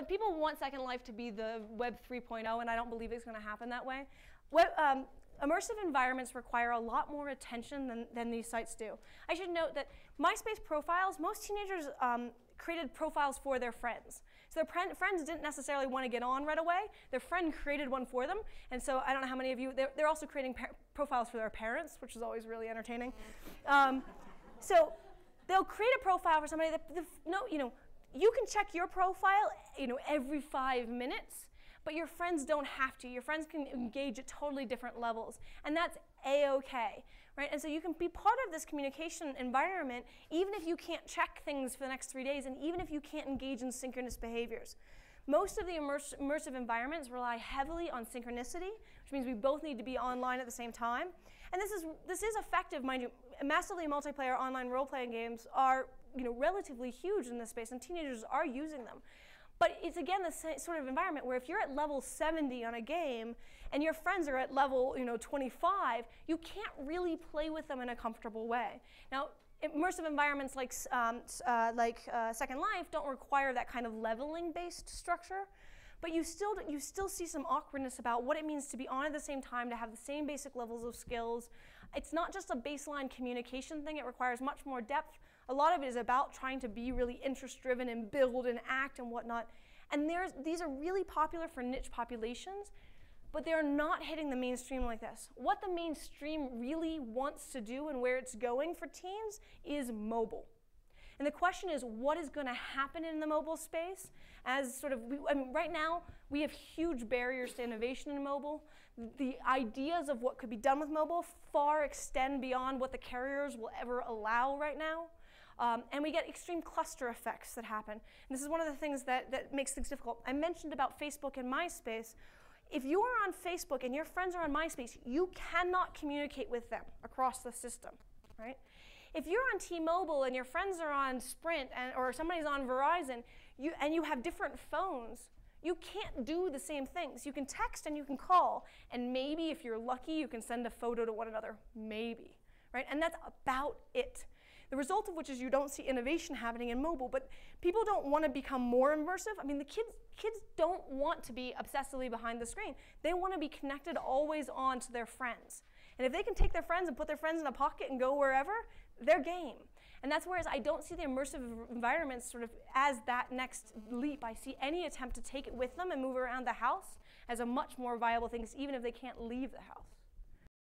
People want Second Life to be the Web 3.0, and I don't believe it's going to happen that way. Immersive environments require a lot more attention than these sites do. I should note that MySpace profiles, most teenagers created profiles for their friends. So their friends didn't necessarily want to get on right away. Their friend created one for them. And so I don't know how many of you, they're also creating profiles for their parents, which is always really entertaining. So they'll create a profile for somebody you can check your profile, every 5 minutes, but your friends don't have to. Your friends can engage at totally different levels, and that's A-okay, right? And so you can be part of this communication environment even if you can't check things for the next 3 days, and even if you can't engage in synchronous behaviors. Most of the immersive environments rely heavily on synchronicity, which means we both need to be online at the same time. And this is effective, mind you. Massively multiplayer online role-playing games are relatively huge in this space, and teenagers are using them. But it's, again, the sort of environment where if you're at level 70 on a game and your friends are at level 25, you can't really play with them in a comfortable way. Now, immersive environments like Second Life don't require that kind of leveling-based structure, but you still see some awkwardness about what it means to be on at the same time, to have the same basic levels of skills. It's not just a baseline communication thing. It requires much more depth. A lot of it is about trying to be really interest-driven and build and act and whatnot. And these are really popular for niche populations, but they're not hitting the mainstream like this. What the mainstream really wants to do and where it's going for teens is mobile. And the question is, what is going to happen in the mobile space? Right now, we have huge barriers to innovation in mobile. The ideas of what could be done with mobile far extend beyond what the carriers will ever allow right now. And we get extreme cluster effects that happen. And this is one of the things that makes things difficult. I mentioned about Facebook and MySpace. If you are on Facebook and your friends are on MySpace, you cannot communicate with them across the system, right? If you're on T-Mobile and your friends are on Sprint or somebody's on Verizon, and you have different phones, you can't do the same things. You can text and you can call, and maybe if you're lucky, you can send a photo to one another, maybe, right? And that's about it. The result of which is you don't see innovation happening in mobile, but people don't want to become more immersive. I mean, the kids don't want to be obsessively behind the screen. They want to be connected always on to their friends. And if they can take their friends and put their friends in a pocket and go wherever, they're game. And that's whereas I don't see the immersive environments sort of as that next leap. I see any attempt to take it with them and move around the house as a much more viable thing, even if they can't leave the house.